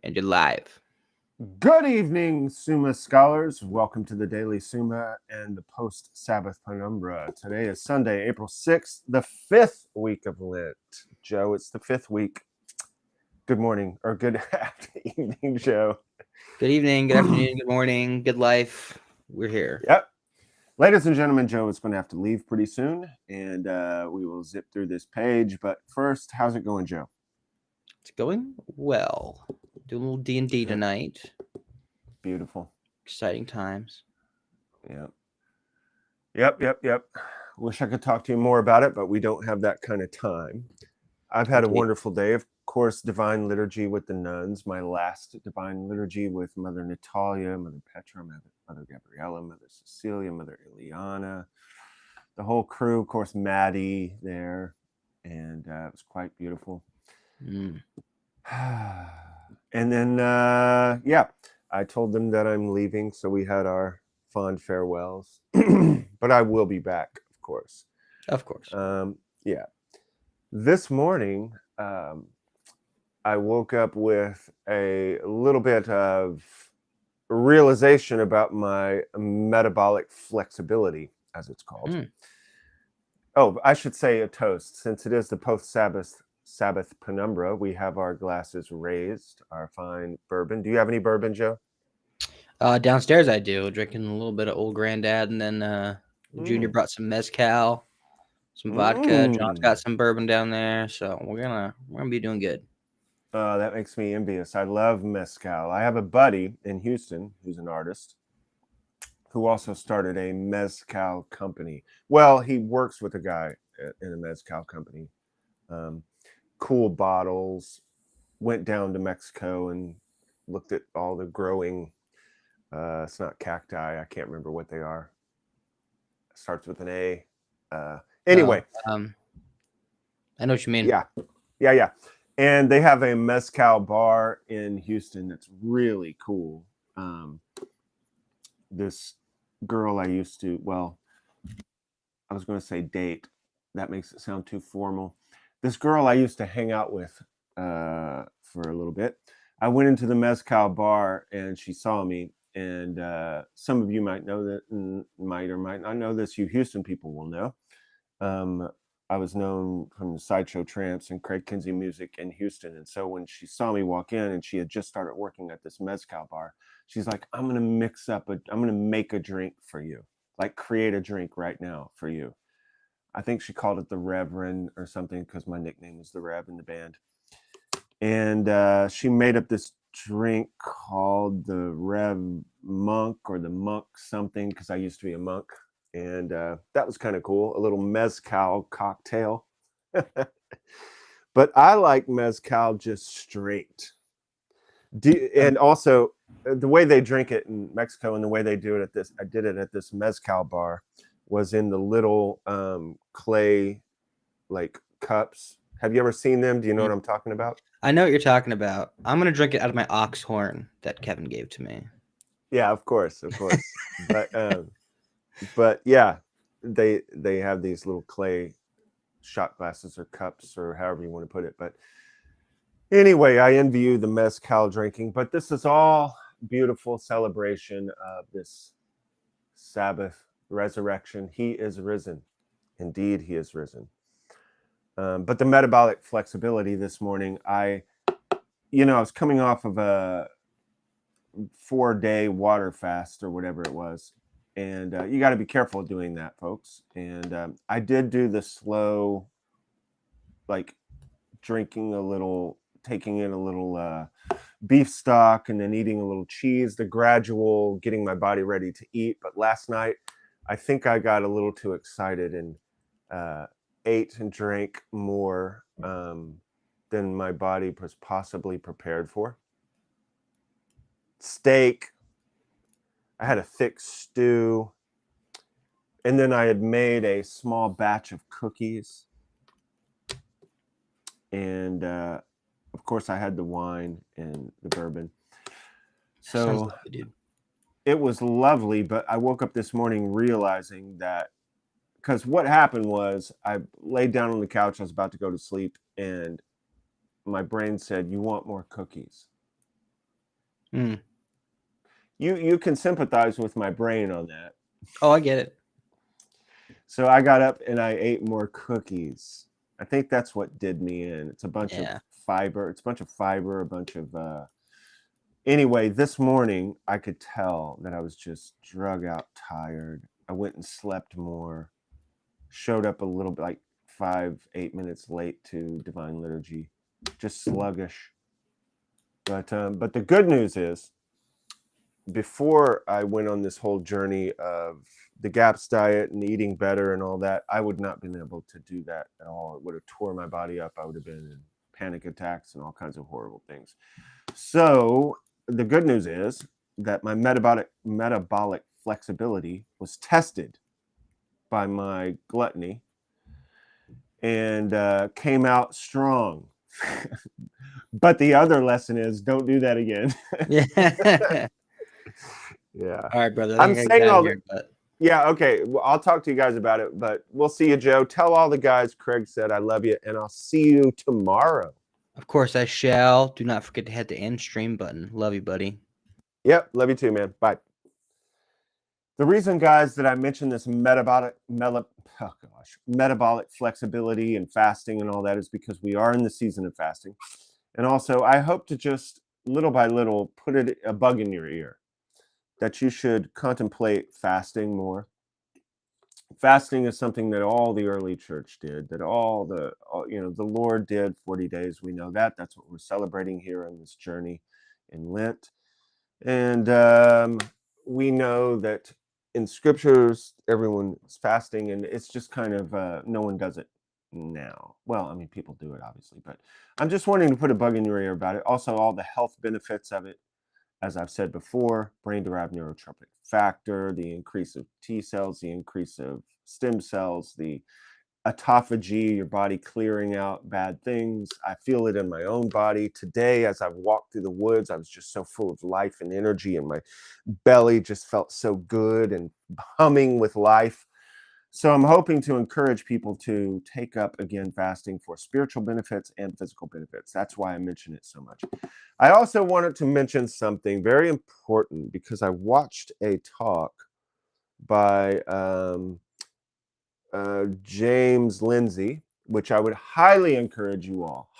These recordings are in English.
and you're live. Good evening, Summa scholars. Welcome to the Daily Summa and the post-Sabbath penumbra. Today is Sunday, April 6th, the 5th week of Lent. Joe, it's the 5th week. Good morning, or good evening, Joe. Good evening, good afternoon, good morning, good life. We're here. Yep. Ladies and gentlemen, Joe is going to have to leave pretty soon, and we will zip through this page. But first, how's it going, Joe? It's going well. Doing a little D&D tonight. Beautiful. Exciting times. Yep. Wish I could talk to you more about it, but we don't have that kind of time. I've had a wonderful day. Of course, Divine Liturgy with the nuns. My last Divine Liturgy with Mother Natalia, Mother Petra, Mother Gabriella, Mother Cecilia, Mother Ileana. The whole crew, of course, Maddie there. And it was quite beautiful. And then, I told them that I'm leaving. So we had our fond farewells. But I will be back, of course. Of course. This morning, I woke up with a little bit of realization about my metabolic flexibility, as it's called. Oh, I should say a toast. Since it is the post-Sabbath penumbra, we have our glasses raised, our fine bourbon. Do you have any bourbon, Joe? Downstairs I do. Drinking a little bit of Old Granddad, and then Junior brought some mezcal, some vodka. John's got some bourbon down there, so we're gonna be doing good. That makes me envious. I love mezcal. I have a buddy in Houston who's an artist who also started a mezcal company. Well, he works with a guy in a mezcal company. Cool bottles. Went down to Mexico and looked at all the growing. It's not cacti. I can't remember what they are. It starts with an A. Anyway. I know what you mean. Yeah. And they have a mezcal bar in Houston that's really cool. This girl I used to, I was going to say date. That makes it sound too formal. This girl I used to hang out with for a little bit. I went into the mezcal bar and she saw me. And some of you might know that, might or might not know this. You Houston people will know. I was known from the Sideshow Tramps and Craig Kinsey music in Houston. And so when she saw me walk in and she had just started working at this mezcal bar, she's like, I'm going to make a drink for you. Like create a drink right now for you. I think she called it the Reverend or something because my nickname is the Rev in the band. And she made up this drink called the Rev Monk or the Monk something because I used to be a monk. And that was kind of cool, a little mezcal cocktail. But I like mezcal just straight. And also, the way they drink it in Mexico and the way they do it I did it at this mezcal bar, was in the little clay, like, cups. Have you ever seen them? Do you know what I'm talking about? I know what you're talking about. I'm going to drink it out of my ox horn that Kevin gave to me. Yeah, of course. But yeah, they have these little clay shot glasses or cups or however you want to put it. But anyway, I envy you the mezcal drinking. But this is all beautiful celebration of this Sabbath resurrection. He is risen. Indeed, he is risen. But the metabolic flexibility this morning, I was coming off of a 4-day water fast or whatever it was. And you got to be careful doing that, folks. And I did do the slow, like drinking a little, taking in a little beef stock and then eating a little cheese, the gradual getting my body ready to eat. But last night, I think I got a little too excited and ate and drank more than my body was possibly prepared for. Steak. I had a thick stew, and then I had made a small batch of cookies. And, of course, I had the wine and the bourbon. So lovely, dude. It was lovely, but I woke up this morning realizing that, because what happened was I laid down on the couch, I was about to go to sleep, and my brain said, you want more cookies? Mm. You can sympathize with my brain on that. Oh, I get it. So I got up and I ate more cookies. I think that's what did me in. It's a bunch of Yeah. fiber. It's a bunch of fiber, a bunch of anyway, this morning I could tell that I was just drug out tired. I went and slept more. Showed up a little bit like 5-8 minutes late to divine liturgy. Just sluggish. But the good news is, before I went on this whole journey of the GAPS diet and eating better and all that, I would not have been able to do that at all. It would have tore my body up. I would have been in panic attacks and all kinds of horrible things. So the good news is that my metabolic flexibility was tested by my gluttony and came out strong. But the other lesson is, don't do that again. Yeah. Yeah. All right, brother. I I'm think I got saying out all of the, here, but yeah, okay. Well, I'll talk to you guys about it, but we'll see you, Joe. Tell all the guys Craig said I love you, and I'll see you tomorrow. of course I shall. Do not forget to hit the end stream button. Love you, buddy. Yep, love you too, man. Bye. The reason, guys, that I mentioned this metabolic flexibility and fasting and all that is because we are in the season of fasting. And also, I hope to just little by little put a bug in your ear that you should contemplate fasting more. Fasting is something that all the early church did, that the Lord did 40 days. We know that. That's what we're celebrating here on this journey in Lent. And we know that in scriptures, everyone is fasting, and it's just kind of no one does it now. Well, I mean, people do it, obviously, but I'm just wanting to put a bug in your ear about it. Also, all the health benefits of it, as I've said before, brain-derived neurotrophic factor, the increase of T cells, the increase of stem cells, the autophagy, your body clearing out bad things. I feel it in my own body. Today, as I've walked through the woods, I was just so full of life and energy, and my belly just felt so good and humming with life. So I'm hoping to encourage people to take up, again, fasting for spiritual benefits and physical benefits. That's why I mention it so much. I also wanted to mention something very important because I watched a talk by James Lindsay, which I would highly encourage you all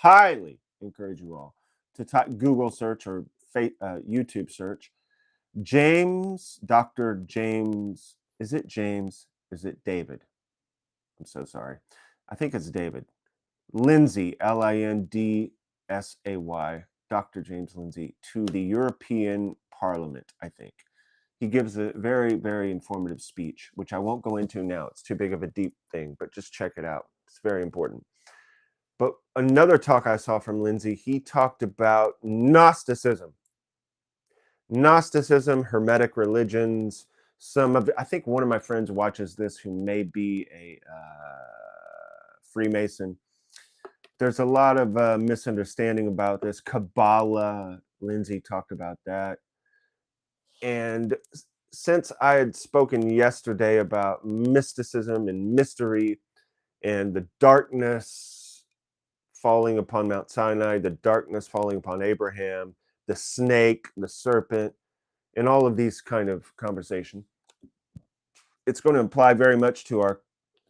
to Google search or YouTube search. Dr. James, is it James? Is it David? I'm so sorry. I think it's David. Lindsay, Lindsay, Dr. James Lindsay, to the European Parliament, I think. He gives a very, very informative speech, which I won't go into now. It's too big of a deep thing, but just check it out. It's very important. But another talk I saw from Lindsay, he talked about Gnosticism, Hermetic religions. I think one of my friends watches this who may be a Freemason. There's a lot of misunderstanding about this. Kabbalah, Lindsay talked about that. And since I had spoken yesterday about mysticism and mystery and the darkness falling upon Mount Sinai, the darkness falling upon Abraham, the snake, the serpent, and all of these kind of conversation, it's going to apply very much to our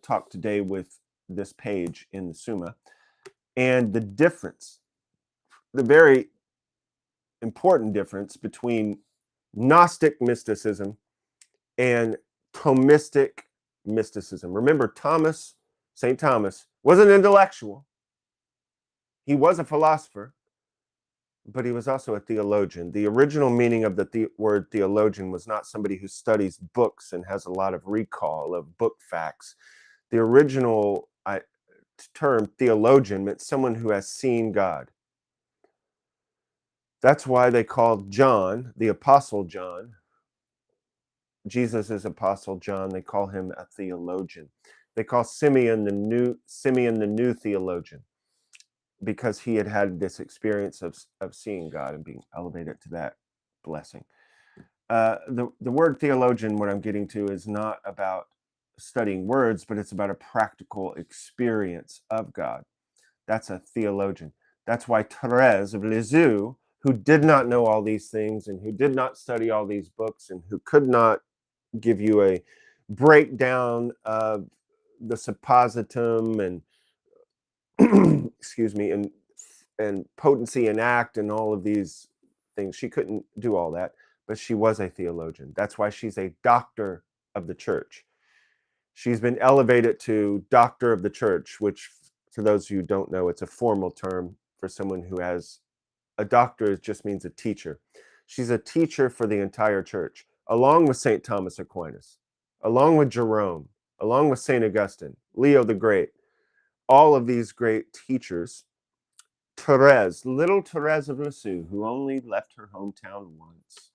talk today with this page in the Summa. And the difference, the very important difference between Gnostic mysticism and Thomistic mysticism. Remember, St. Thomas, was an intellectual. He was a philosopher, but he was also a theologian. The original meaning of the word theologian was not somebody who studies books and has a lot of recall of book facts. The original term theologian meant someone who has seen God. That's why they called John, the Apostle John, Jesus' Apostle John, they call him a theologian. They call Simeon the new theologian, because he had had this experience of seeing God and being elevated to that blessing. The word theologian, what I'm getting to, is not about studying words, but it's about a practical experience of God. That's a theologian. That's why Therese of Lisieux who did not know all these things and who did not study all these books and who could not give you a breakdown of the suppositum and excuse me, and potency and act and all of these things. She couldn't do all that, but she was a theologian. That's why she's a doctor of the church. She's been elevated to doctor of the church, which, for those of you who don't know, it's a formal term for someone who has a doctor. It just means a teacher. She's a teacher for the entire church, along with St. Thomas Aquinas, along with Jerome, along with St. Augustine, Leo the Great, all of these great teachers. Therese, little Therese of Lisieux, who only left her hometown once,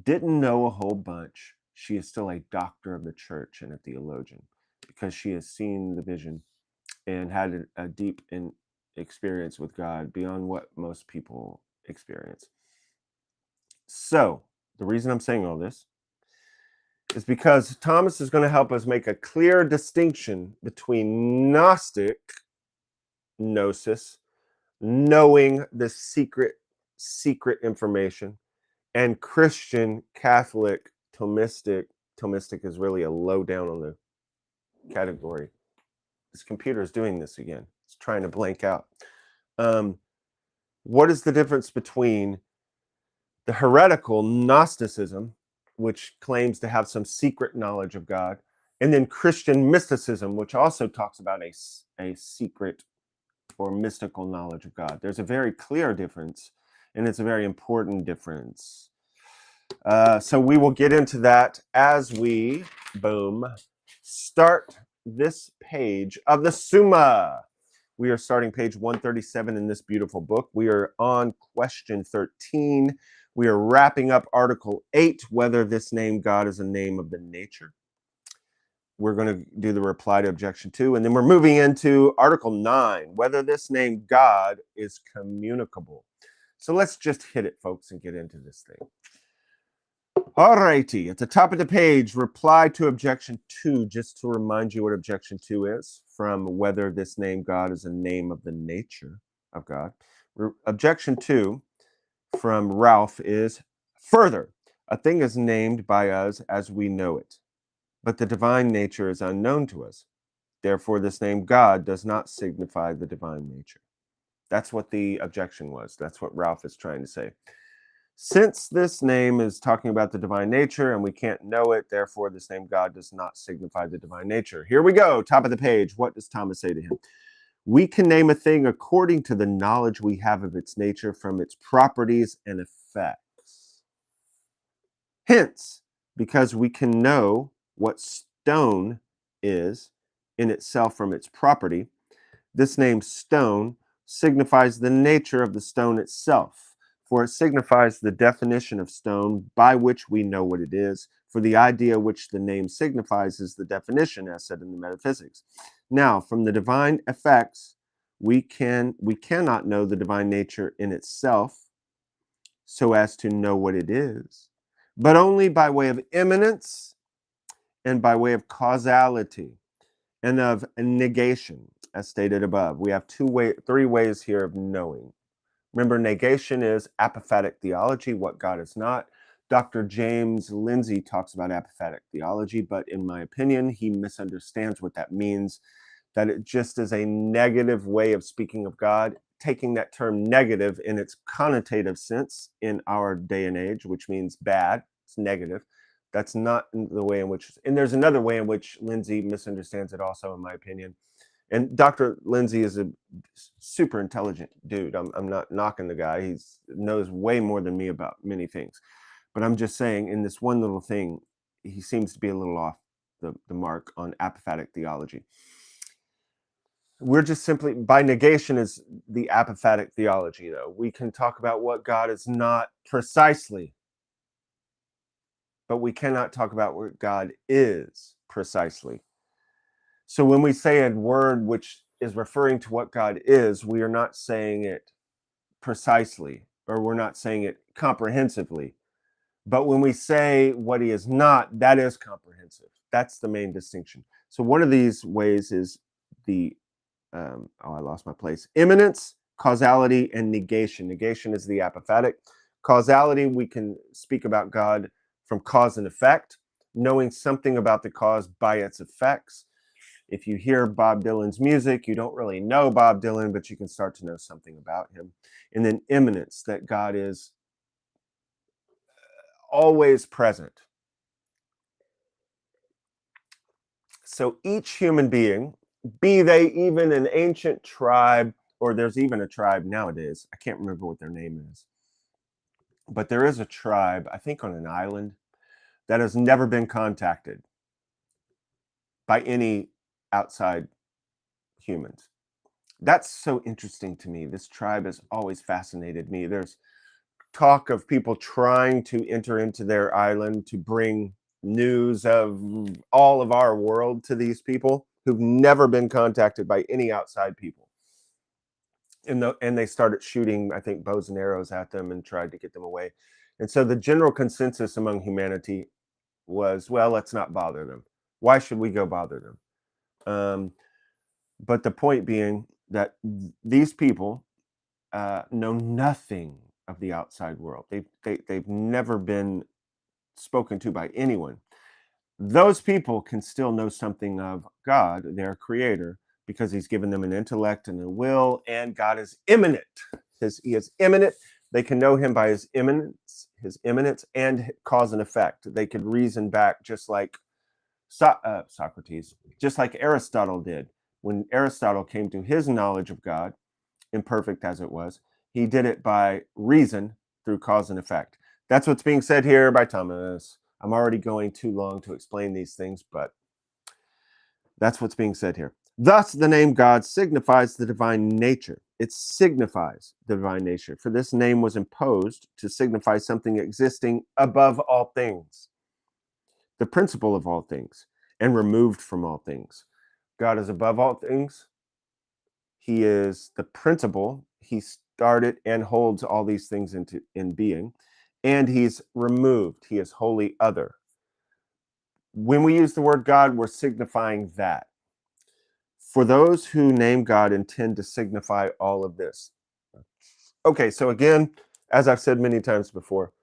didn't know a whole bunch. She is still a doctor of the church and a theologian because she has seen the vision and had a deep experience with God beyond what most people experience. So, the reason I'm saying all this is because Thomas is going to help us make a clear distinction between Gnostic gnosis, knowing the secret information, and Christian Catholic Thomistic. Thomistic is really a low down on the category. This computer is doing this again. It's trying to blank out. What is the difference between the heretical Gnosticism, which claims to have some secret knowledge of God, and then Christian mysticism, which also talks about a secret or mystical knowledge of God? There's a very clear difference, and it's a very important difference. So we will get into that as we, start this page of the Summa. We are starting page 137 in this beautiful book. We are on question 13. We are wrapping up article 8, whether this name God is a name of the nature. We're going to do the reply to objection 2, and then we're moving into article 9, whether this name God is communicable. So let's just hit it, folks, and get into this thing. All righty, at the top of the page, reply to objection 2, just to remind you what objection 2 is, from whether this name God is a name of the nature of God. Objection 2 from Ralph is, further, a thing is named by us as we know it, but the divine nature is unknown to us. Therefore, this name God does not signify the divine nature. That's what the objection was. That's what Ralph is trying to say. Since this name is talking about the divine nature and we can't know it, therefore this name God does not signify the divine nature. Here we go, top of the page. What does Thomas say to him? We can name a thing according to the knowledge we have of its nature from its properties and effects. Hence, because we can know what stone is in itself from its property, this name stone signifies the nature of the stone itself, for it signifies the definition of stone by which we know what it is, for the idea which the name signifies is the definition, as said in the Metaphysics. Now, from the divine effects, we cannot know the divine nature in itself so as to know what it is, but only by way of immanence and by way of causality and of negation, as stated above. We have three ways here of knowing. Remember, negation is apophatic theology, what God is not. Dr. James Lindsay talks about apophatic theology, but in my opinion, he misunderstands what that means, that it just is a negative way of speaking of God, taking that term negative in its connotative sense in our day and age, which means bad, it's negative. That's not the way in which, and there's another way in which Lindsay misunderstands it also, in my opinion. And Dr. Lindsay is a super intelligent dude. I'm not knocking the guy. He knows way more than me about many things. But I'm just saying, in this one little thing, he seems to be a little off the mark on apophatic theology. We're just simply, by negation is the apophatic theology, though. We can talk about what God is not precisely, but we cannot talk about what God is precisely. So when we say a word which is referring to what God is, we are not saying it precisely, or we're not saying it comprehensively. But when we say what he is not, that is comprehensive. That's the main distinction. So one of these ways is the, I lost my place, immanence causality and negation. Negation is the apophatic. Causality, we can speak about God from cause and effect, knowing something about the cause by its effects. If you hear Bob Dylan's music, you don't really know Bob Dylan, but you can start to know something about him. And then immanence, that God is always present. So each human being, be they even an ancient tribe, or there's even a tribe nowadays, I can't remember what their name is, but there is a tribe, I think on an island, that has never been contacted by any outside humans. That's so interesting to me. This tribe has always fascinated me. There's talk of people trying to enter into their island to bring news of all of our world to these people who've never been contacted by any outside people. And they started shooting, I think, bows and arrows at them and tried to get them away. And so the general consensus among humanity was, well, let's not bother them. Why should we go bother them? But the point being that these people know nothing of the outside world. They've never been spoken to by anyone. Those people can still know something of God, their creator, because he's given them an intellect and a will, and God is immanent. He is immanent. They can know him by his immanence and cause and effect. They could reason back just like Socrates, just like Aristotle did. When Aristotle came to his knowledge of God, imperfect as it was, he did it by reason through cause and effect. That's what's being said here by Thomas. I'm already going too long to explain these things, but that's what's being said here. Thus, the name God signifies the divine nature. It signifies the divine nature, for this name was imposed to signify something existing above all things, the principle of all things, and removed from all things. God is above all things. He is the principle. He started and holds all these things in being, and he's removed. He is wholly other. When we use the word God, we're signifying that. For those who name God intend to signify all of this. Okay, so again, as I've said many times before,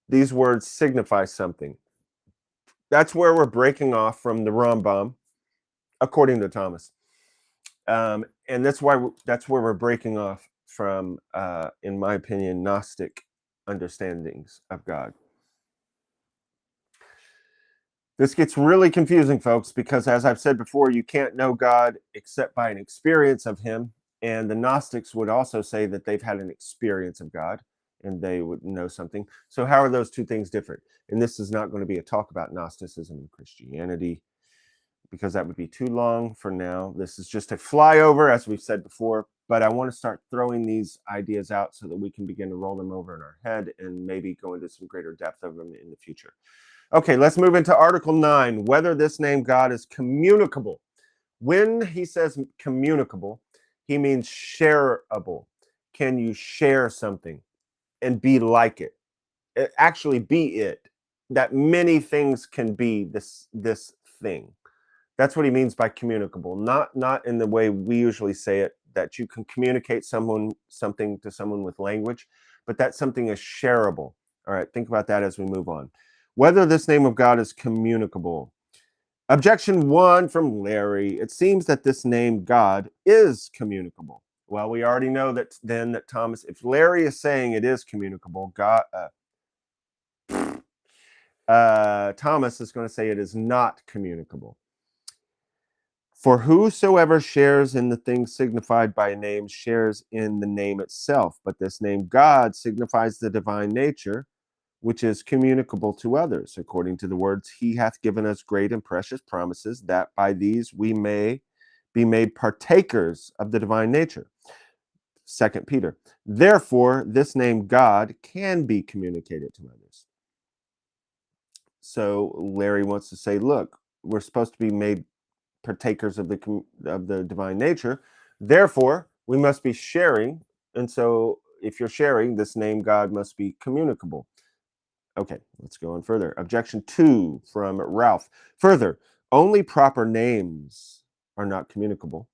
these words signify something. That's where we're breaking off from the Rambam, according to Thomas. And that's where we're breaking off from, in my opinion, Gnostic understandings of God. This gets really confusing, folks, because as I've said before, you can't know God except by an experience of him. And the Gnostics would also say that they've had an experience of God and they would know something. So how are those two things different? And this is not going to be a talk about Gnosticism and Christianity, because that would be too long for now. This is just a flyover, as we've said before, but I want to start throwing these ideas out so that we can begin to roll them over in our head and maybe go into some greater depth of them in the future. Okay, let's move into Article 9, whether this name God is communicable. When he says communicable, he means shareable. Can you share something and be like it? Actually be it. That many things can be this thing. That's what he means by communicable. Not in the way we usually say it, that you can communicate something to someone with language, but that something is shareable. All right, think about that as we move on. Whether this name of God is communicable. Objection 1 from Larry. It seems that this name God is communicable. Well, we already know that then that Thomas, if Larry is saying it is communicable, Thomas is going to say it is not communicable. For whosoever shares in the thing signified by a name shares in the name itself. But this name God signifies the divine nature, which is communicable to others, according to the words, he hath given us great and precious promises, that by these we may be made partakers of the divine nature. 2 Peter. Therefore, this name God can be communicated to others. So Larry wants to say, look, we're supposed to be made partakers of the divine nature. Therefore, we must be sharing. And so if you're sharing, this name God must be communicable. Okay, let's go on further. Objection 2 from Ralph. Further, only proper names are not communicable.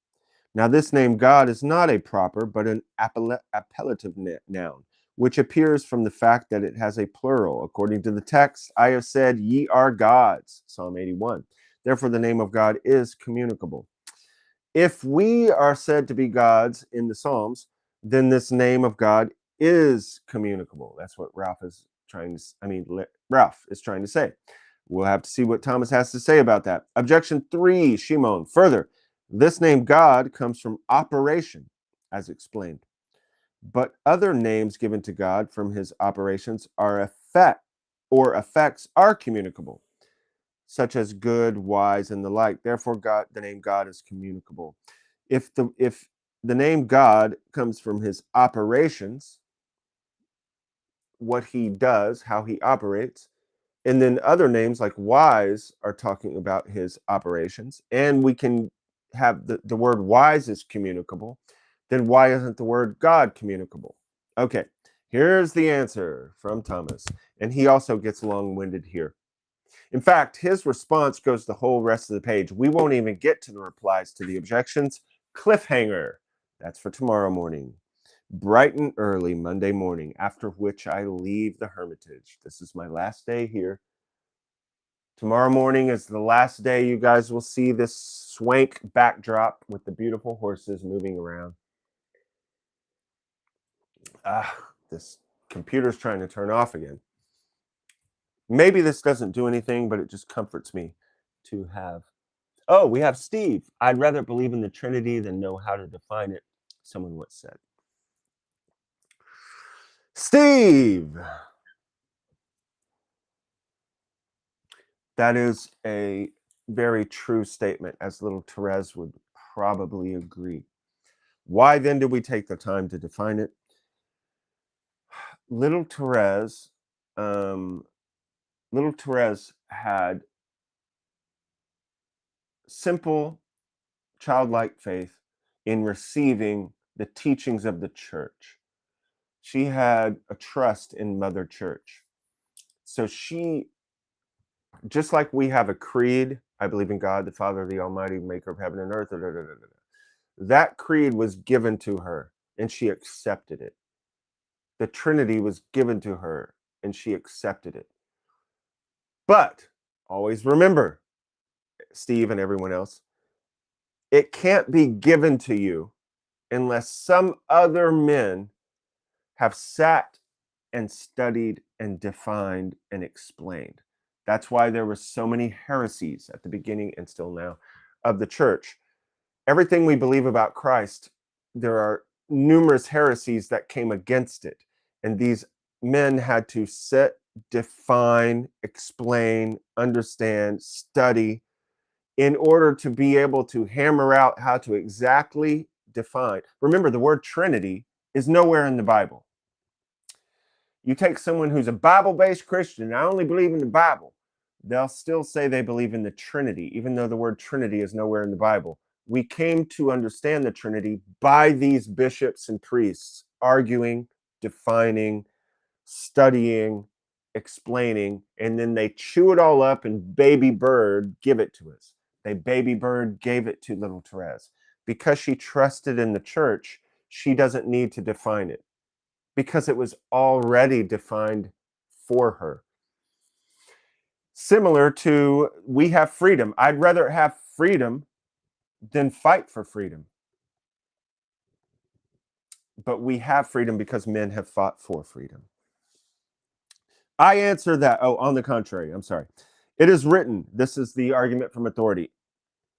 Now, this name God is not a proper, but an appellative noun, which appears from the fact that it has a plural. According to the text, I have said, ye are gods, Psalm 81. Therefore, the name of God is communicable. If we are said to be gods in the Psalms, then this name of God is communicable. That's what Ralph is trying to say. We'll have to see what Thomas has to say about that. Objection 3, Shimon. Further, this name God comes from operation, as explained. But other names given to God from his operations are effects are communicable, such as good, wise, and the like. Therefore, the name God is communicable. If the name God comes from his operations, what he does, how he operates, and then other names like wise are talking about his operations, and we can have the word wise is communicable, then why isn't the word God communicable? Okay, here's the answer from Thomas, and he also gets long-winded here. In fact, his response goes the whole rest of the page. We won't even get to the replies to the objections. Cliffhanger. That's for tomorrow morning. Bright and early Monday morning, after which I leave the Hermitage. This is my last day here. Tomorrow morning is the last day you guys will see this swank backdrop with the beautiful horses moving around. This computer's trying to turn off again. Maybe this doesn't do anything, but it just comforts me to have. Oh, we have Steve. I'd rather believe in the Trinity than know how to define it, someone once said. Steve! That is a very true statement, as little Therese would probably agree. Why then do we take the time to define it? Little Therese had simple, childlike faith in receiving the teachings of the church. She had a trust in Mother Church. So she, just like we have a creed, I believe in God, the Father, the Almighty, maker of heaven and earth, that creed was given to her and she accepted it. The Trinity was given to her and she accepted it. But always remember, Steve and everyone else, it can't be given to you unless some other men have sat and studied and defined and explained. That's why there were so many heresies at the beginning and still now of the church. Everything we believe about Christ, there are numerous heresies that came against it. And these men had to sit, define, explain, understand, study in order to be able to hammer out how to exactly define. Remember, the word Trinity is nowhere in the Bible. You take someone who's a Bible-based Christian, and I only believe in the Bible, they'll still say they believe in the Trinity, even though the word Trinity is nowhere in the Bible. We came to understand the Trinity by these bishops and priests arguing, defining, studying, explaining, and then they chew it all up and baby bird give it to us. They baby bird gave it to little Therese. Because she trusted in the church, she doesn't need to define it because it was already defined for her. Similar to, we have freedom. I'd rather have freedom than fight for freedom. But we have freedom because men have fought for freedom. I answer that. Oh, on the contrary, I'm sorry. It is written, this is the argument from authority.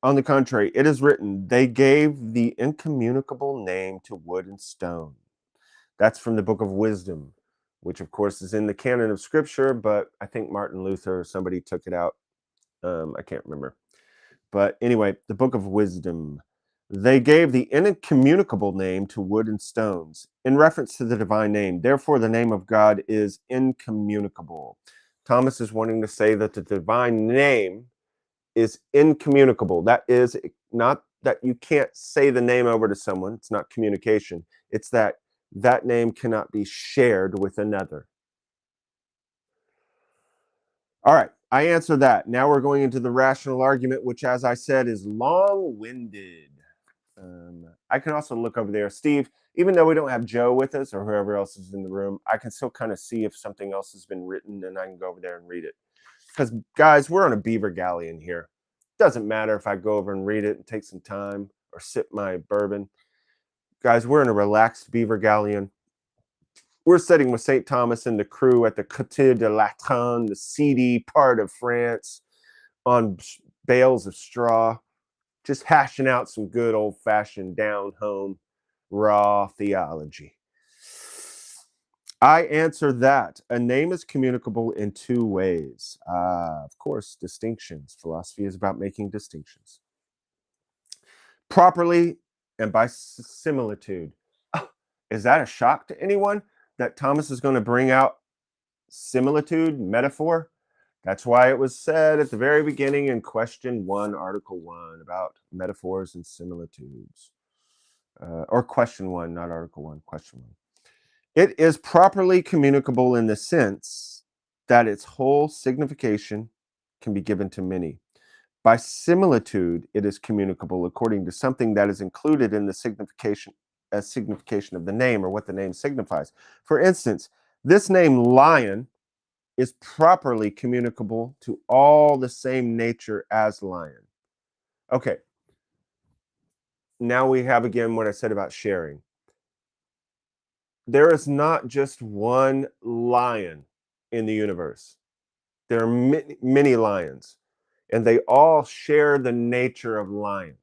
On the contrary, it is written, they gave the incommunicable name to wood and stone. That's from the Book of Wisdom, which of course is in the canon of Scripture, but I think Martin Luther or somebody took it out. I can't remember. But anyway, the Book of Wisdom. They gave the incommunicable name to wood and stones in reference to the divine name. Therefore, the name of God is incommunicable. Thomas is wanting to say that the divine name is incommunicable. That is not that you can't say the name over to someone. It's not communication. It's that that name cannot be shared with another. All right, I answer that. Now we're going into the rational argument, which, as I said, is long-winded. I can also look over there. Steve, even though we don't have Joe with us or whoever else is in the room, I can still kind of see if something else has been written, and I can go over there and read it. Because, guys, we're on a beaver galleon here. Doesn't matter if I go over and read it and take some time or sip my bourbon. Guys, we're in a relaxed beaver galleon. We're sitting with St. Thomas and the crew at the Côte de Latran, the seedy part of France, on bales of straw, just hashing out some good old-fashioned down-home raw theology. I answer that. A name is communicable in two ways. Of course, distinctions. Philosophy is about making distinctions. Properly and by similitude. Oh, is that a shock to anyone that Thomas is going to bring out similitude, metaphor? That's why it was said at the very beginning in question 1, article 1, about metaphors and similitudes. Or question 1, not article 1, question 1. It is properly communicable in the sense that its whole signification can be given to many. By similitude, it is communicable according to something that is included in the signification of the name, or what the name signifies. For instance, this name lion is properly communicable to all the same nature as lion. Okay. Now we have again what I said about sharing. There is not just one lion in the universe. There are many, many lions, and they all share the nature of lion.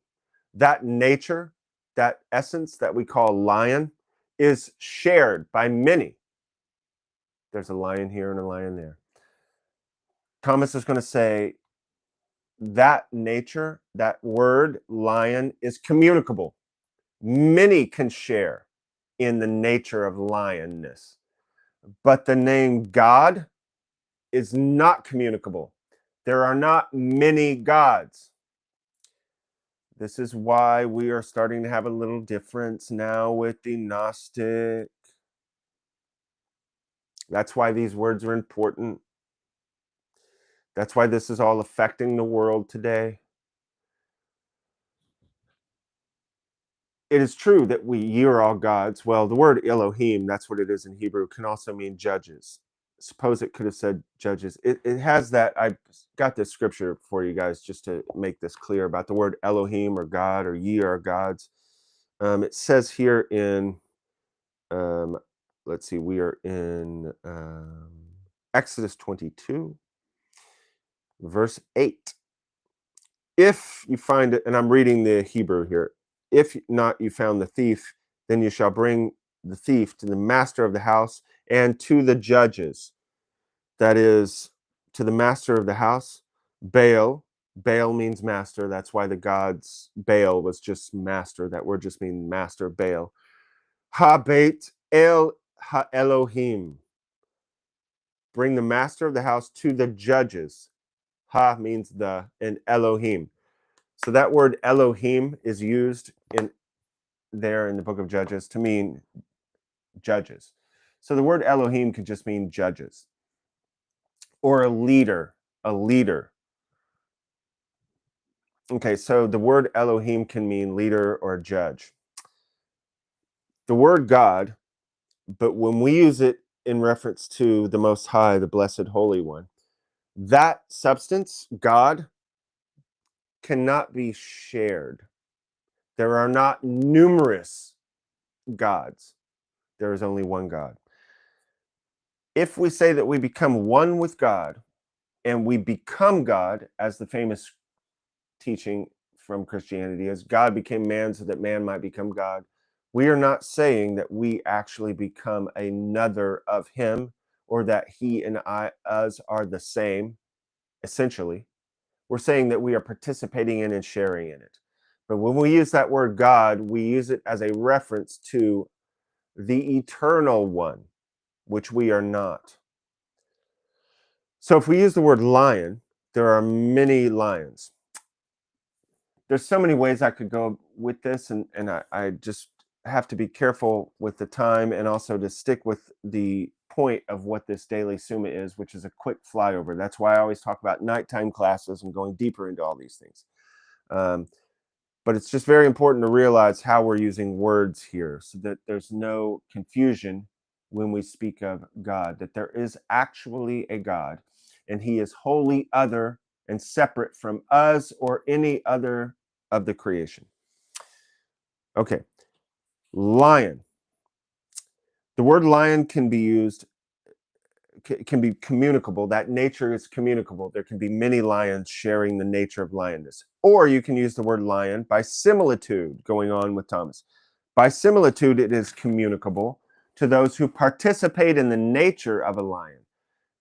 That nature, that essence that we call lion, is shared by many. There's a lion here and a lion there. Thomas is going to say that nature, that word lion, is communicable. Many can share in the nature of lionness. But the name God is not communicable. There are not many gods. This is why we are starting to have a little difference now with the Gnostic. That's why these words are important. That's why this is all affecting the world today. It is true that ye are all gods. Well, the word Elohim, that's what it is in Hebrew, can also mean judges. Suppose it could have said judges. It has that. I got this scripture for you guys just to make this clear about the word Elohim, or God, or ye are gods. It says here in, let's see, we are in Exodus 22, verse 8. If you find it, and I'm reading the Hebrew here, if not you found the thief, then you shall bring the thief to the master of the house and to the judges. That is, to the master of the house. Baal. Baal means master. That's why the gods, Baal was just master. That word just means master, Baal. Ha-beit el ha-Elohim. Bring the master of the house to the judges. Ha means the, and Elohim. So that word Elohim is used in there in the book of Judges to mean judges. So the word Elohim could just mean judges, or a leader, a leader. Okay, so the word Elohim can mean leader or judge. The word God, but when we use it in reference to the Most High, the Blessed Holy One, that substance, God, cannot be shared. There are not numerous gods. There is only one God. If we say that we become one with God and we become God, as the famous teaching from Christianity is, God became man so that man might become God, we are not saying that we actually become another of him, or that he and us are the same, essentially. We're saying that we are participating in and sharing in it. But when we use that word God, we use it as a reference to the eternal one, which we are not. So if we use the word lion, there are many lions. There's so many ways I could go with this, and I just have to be careful with the time, and also to stick with the point of what this Daily Summa is, which is a quick flyover. That's why I always talk about nighttime classes and going deeper into all these things. But it's just very important to realize how we're using words here so that there's no confusion when we speak of God, that there is actually a God, and he is wholly other and separate from us or any other of the creation. Okay, lion. The word lion can be used, can be communicable. That nature is communicable. There can be many lions sharing the nature of lionness. Or you can use the word lion by similitude, going on with Thomas. By similitude, it is communicable to those who participate in the nature of a lion,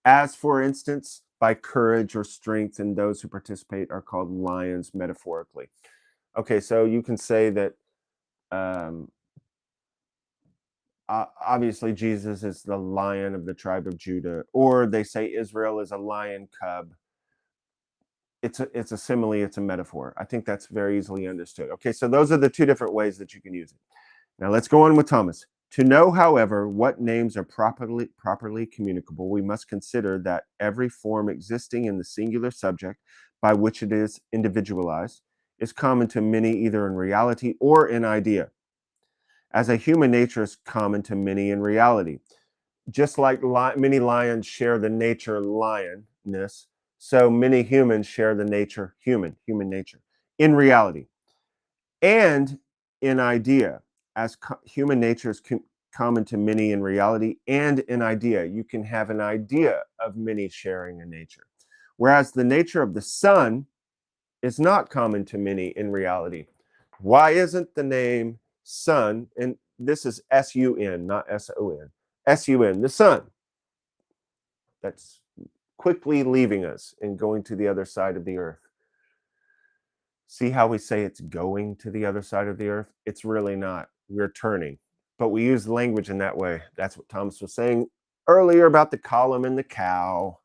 as, for instance, by courage or strength, and those who participate are called lions metaphorically. Okay, so you can say that obviously Jesus is the lion of the tribe of Judah, or they say Israel is a lion cub. It's a simile, it's a metaphor. I think that's very easily understood. Okay, so those are the two different ways that you can use it. Now let's go on with Thomas. To know, however, what names are properly communicable, we must consider that every form existing in the singular subject by which it is individualized is common to many, either in reality or in idea, as a human nature is common to many in reality. Just like many lions share the nature lionness, so many humans share the nature human nature in reality and in idea, as human nature is common to many in reality and in idea. You can have an idea of many sharing a nature, whereas the nature of the sun is not common to many in reality. Why isn't the name sun, and this is S-U-N, not S-O-N, S-U-N, the sun, that's quickly leaving us and going to the other side of the earth. See how we say it's going to the other side of the earth? It's really not. We're turning. But we use language in that way. That's what Thomas was saying earlier about the column and the cow.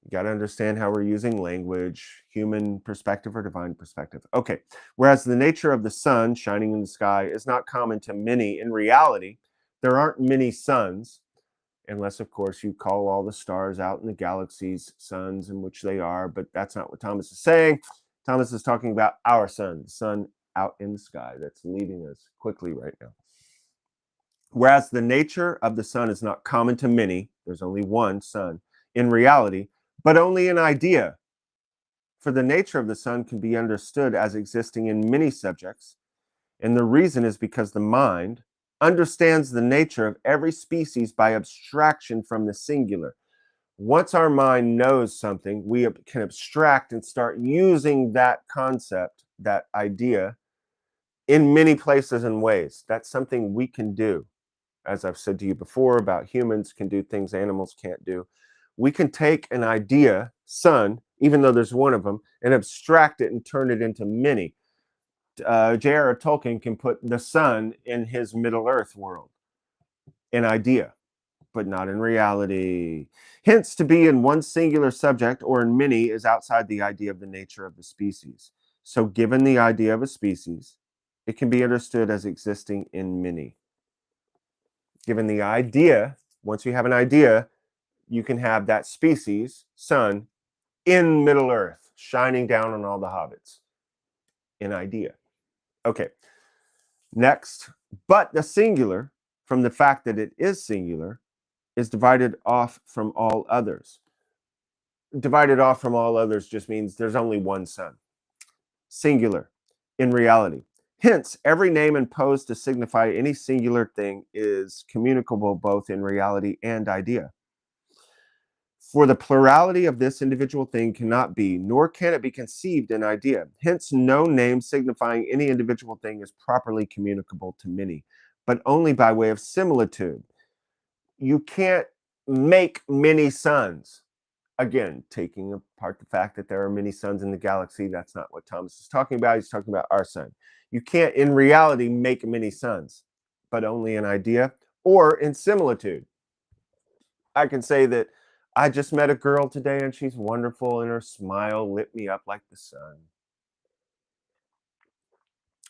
You got to understand how we're using language, human perspective or divine perspective. Okay, whereas the nature of the sun shining in the sky is not common to many in reality. There aren't many suns, unless, of course, you call all the stars out in the galaxies suns, in which they are, but that's not what Thomas is saying. Thomas is talking about our sun, the sun out in the sky that's leaving us quickly right now. Whereas the nature of the sun is not common to many, there's only one sun in reality, but only an idea. For the nature of the sun can be understood as existing in many subjects, and the reason is because the mind understands the nature of every species by abstraction from the singular. Once our mind knows something, we can abstract and start using that concept, that idea, in many places and ways. That's something we can do. As I've said to you before about humans can do things animals can't do. We can take an idea, sun, even though there's one of them, and abstract it and turn it into many. J.R.R. Tolkien can put the sun in his Middle-earth world, an idea, but not in reality. Hence, to be in one singular subject or in many is outside the idea of the nature of the species. So given the idea of a species, it can be understood as existing in many. Given the idea, once you have an idea, you can have that species, sun, in Middle-earth, shining down on all the hobbits. An idea. Okay. Next, but the singular, from the fact that it is singular, is divided off from all others. Divided off from all others just means there's only one sun. Singular, in reality. Hence, every name imposed to signify any singular thing is communicable both in reality and idea. For the plurality of this individual thing cannot be, nor can it be conceived in idea. Hence, no name signifying any individual thing is properly communicable to many, but only by way of similitude. You can't make many suns. Again, taking apart the fact that there are many suns in the galaxy, that's not what Thomas is talking about. He's talking about our sun. You can't, in reality, make many suns, but only in idea or in similitude. I can say that I just met a girl today and she's wonderful and her smile lit me up like the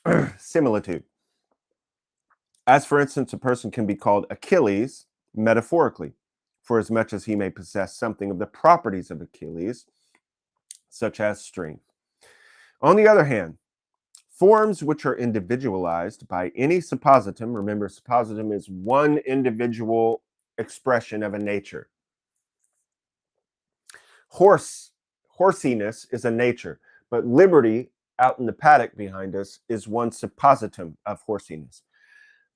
sun. Similitude. As for instance, a person can be called Achilles metaphorically, for as much as he may possess something of the properties of Achilles, such as strength. On the other hand, forms which are individualized by any suppositum, remember suppositum is one individual expression of a nature. Horsiness is a nature, but liberty out in the paddock behind us is one suppositum of horsiness.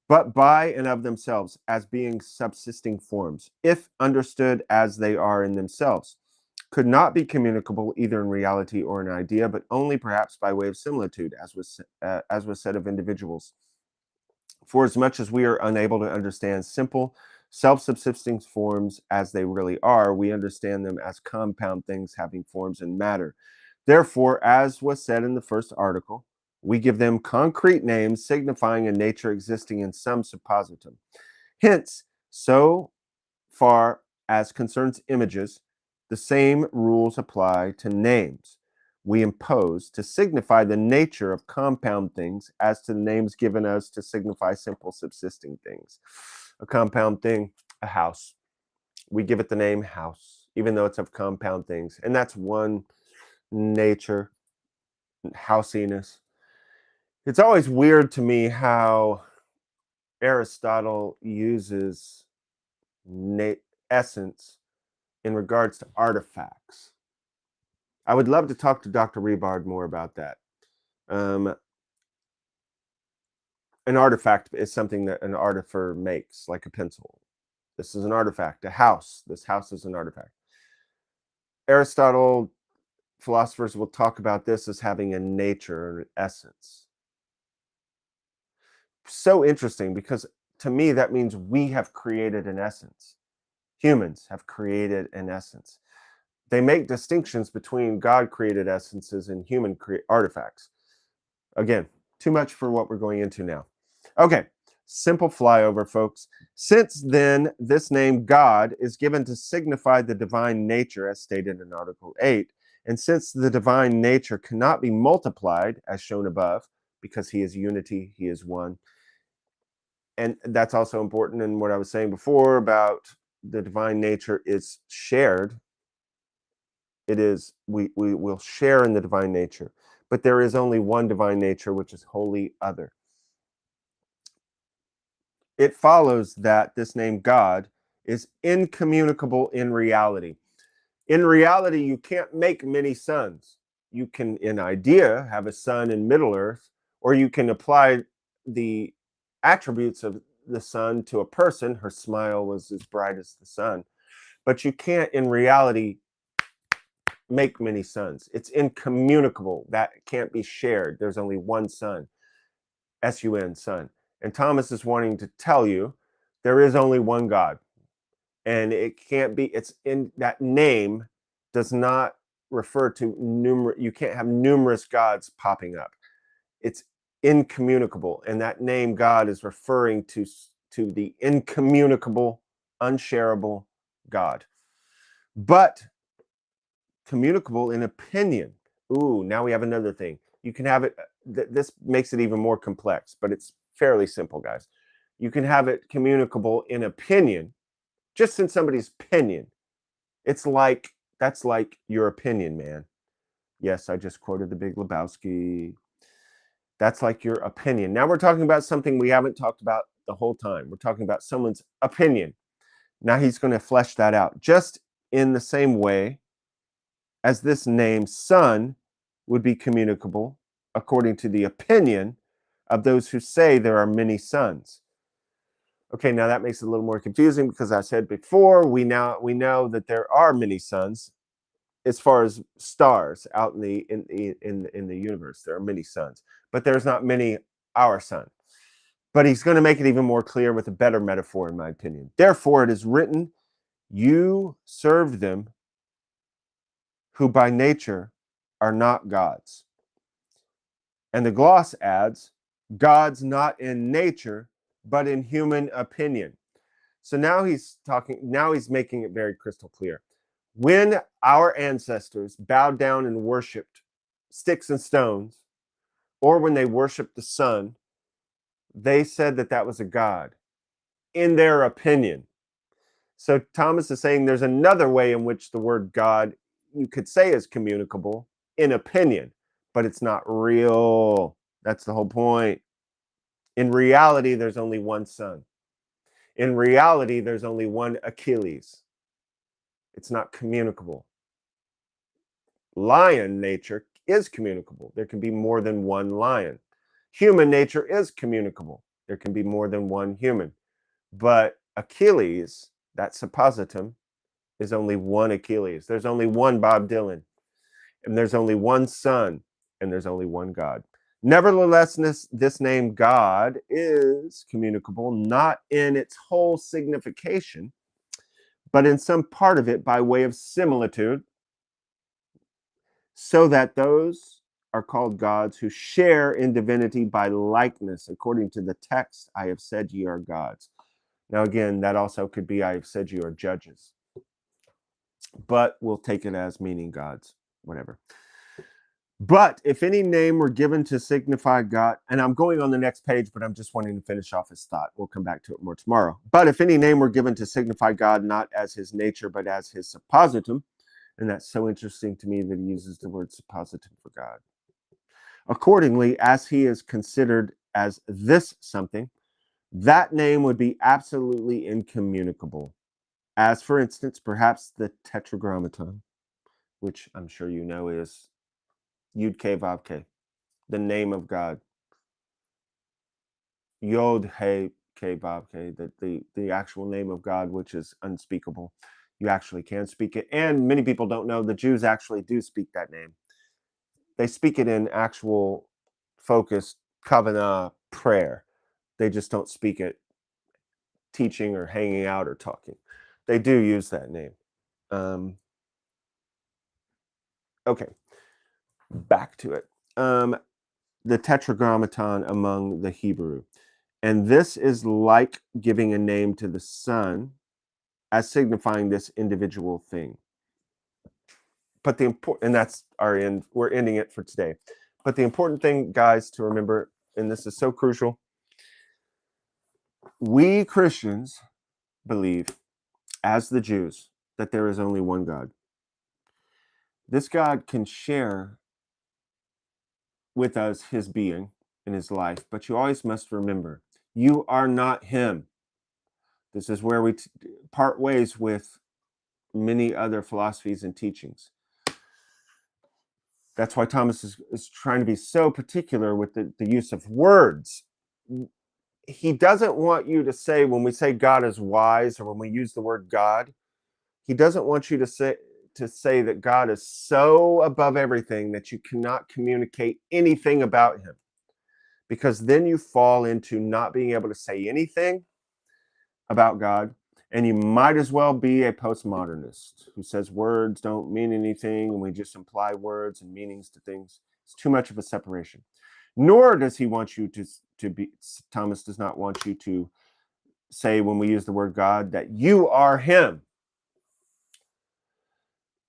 But by and of themselves, as being subsisting forms, if understood as they are in themselves, could not be communicable either in reality or in idea, but only perhaps by way of similitude, as was said of individuals. For as much as we are unable to understand simple, self-subsisting forms as they really are, we understand them as compound things having forms and matter. Therefore, as was said in the first article, we give them concrete names signifying a nature existing in some suppositum. Hence, so far as concerns images, the same rules apply to names we impose to signify the nature of compound things as to the names given us to signify simple subsisting things. A compound thing, a house. We give it the name house, even though it's of compound things. And that's one nature, housiness. It's always weird to me how Aristotle uses essence in regards to artifacts. I would love to talk to Dr. Rebard more about that. An artifact is something that an artificer makes, like a pencil. This is an artifact. A house. This house is an artifact. Aristotle, philosophers will talk about this as having a nature or an essence. So interesting, because to me that means we have created an essence. Humans have created an essence. They make distinctions between God-created essences and human artifacts. Again, too much for what we're going into now. Okay, simple flyover, folks. Since then, this name God is given to signify the divine nature, as stated in Article 8, and since the divine nature cannot be multiplied, as shown above, because he is unity, he is one, and that's also important in what I was saying before about the divine nature is shared. It is, we will share in the divine nature, but there is only one divine nature, which is wholly other. It follows that this name God is incommunicable in reality. In reality, you can't make many suns. You can, in idea, have a sun in Middle Earth, or you can apply the attributes of the sun to a person. Her smile was as bright as the sun. But you can't, in reality, make many suns. It's incommunicable. That can't be shared. There's only one sun, S-U-N, sun. And Thomas is wanting to tell you there is only one God. And it can't be, it's in that name does not refer to numerous, you can't have numerous gods popping up. It's incommunicable. And that name God is referring to the incommunicable, unshareable God. But communicable in opinion. Ooh, now we have another thing. You can have it, this makes it even more complex, but it's fairly simple, guys. You can have it communicable in opinion, just in somebody's opinion. It's like, that's like your opinion, man. Yes, I just quoted the Big Lebowski. That's like your opinion. Now we're talking about something we haven't talked about the whole time. We're talking about someone's opinion. Now he's going to flesh that out, just in the same way as this name son would be communicable according to the opinion of those who say there are many sons. Okay, now that makes it a little more confusing because I said before, we know that there are many suns as far as stars out in the universe. There are many suns, but there's not many our sun. But he's going to make it even more clear with a better metaphor, in my opinion. Therefore, it is written, you serve them who by nature are not gods. And the gloss adds, gods not in nature, but in human opinion. So now he's making it very crystal clear. When our ancestors bowed down and worshiped sticks and stones, or when they worshiped the sun, they said that that was a god, in their opinion. So Thomas is saying there's another way in which the word God, you could say, is communicable in opinion, but it's not real. That's the whole point. In reality, there's only one sun. In reality, there's only one Achilles. It's not communicable. Lion nature is communicable. There can be more than one lion. Human nature is communicable. There can be more than one human. But Achilles, that suppositum, is only one Achilles. There's only one Bob Dylan, and there's only one sun, and there's only one God. Nevertheless, this name God is communicable, not in its whole signification, but in some part of it by way of similitude, so that those are called gods who share in divinity by likeness, according to the text, I have said ye are gods. Now, again, that also could be I have said you are judges, but we'll take it as meaning gods, whatever. But if any name were given to signify God, and I'm going on the next page, but I'm just wanting to finish off his thought. We'll come back to it more tomorrow. But if any name were given to signify God, not as his nature, but as his suppositum, and that's so interesting to me that he uses the word suppositum for God. Accordingly, as he is considered as this something, that name would be absolutely incommunicable. As, for instance, perhaps the Tetragrammaton, which I'm sure you know is Yud Ke Vav Ke, the name of God. Yod He Ke Vav Ke, the actual name of God, which is unspeakable. You actually can speak it. And many people don't know the Jews actually do speak that name. They speak it in actual focused Kavanah prayer. They just don't speak it teaching or hanging out or talking. They do use that name. Okay, back to it. The Tetragrammaton among the Hebrew. And this is like giving a name to the Son as signifying this individual thing. But the important, and that's our end, we're ending it for today. But the important thing, guys, to remember, and this is so crucial, we Christians believe, as the Jews, that there is only one God. This God can share with us his being and his life, but you always must remember, you are not him. This is where we part ways with many other philosophies and teachings. That's why Thomas is trying to be so particular with the use of words. He doesn't want you to say, when we say God is wise, or when we use the word God, he doesn't want you to say that God is so above everything that you cannot communicate anything about him. Because then you fall into not being able to say anything about God, and you might as well be a postmodernist who says words don't mean anything and we just imply words and meanings to things. It's too much of a separation. Nor does he want you to be, Thomas does not want you to say, when we use the word God, that you are him.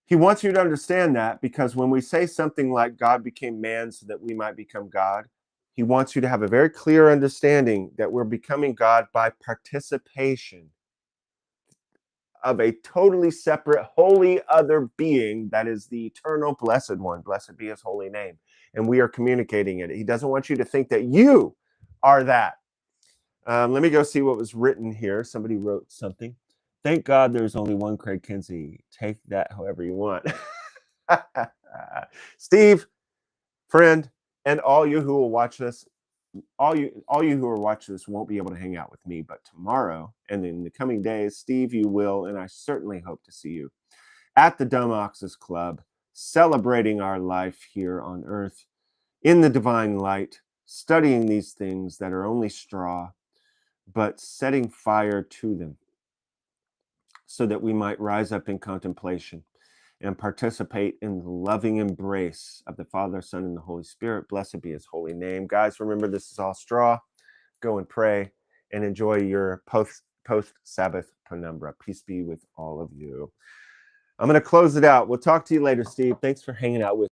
He wants you to understand that, because when we say something like God became man so that we might become God, he wants you to have a very clear understanding that we're becoming God by participation of a totally separate, holy other being that is the eternal blessed one. Blessed be his holy name. And we are communicating it. He doesn't want you to think that you are that. Let me go see what was written here. Somebody wrote something. Thank God there's only one Craig Kinsey. Take that however you want. Steve, friend, and all you who will watch this, all you who are watching this won't be able to hang out with me, but tomorrow and in the coming days, Steve, you will, and I certainly hope to see you at the Dumb Oxes Club, celebrating our life here on earth in the divine light, studying these things that are only straw, but setting fire to them so that we might rise up in contemplation and participate in the loving embrace of the Father, Son, and the Holy Spirit. Blessed be his holy name. Guys, remember, this is all straw. Go and pray and enjoy your post-Sabbath penumbra. Peace be with all of you. I'm going to close it out. We'll talk to you later, Steve. Thanks for hanging out with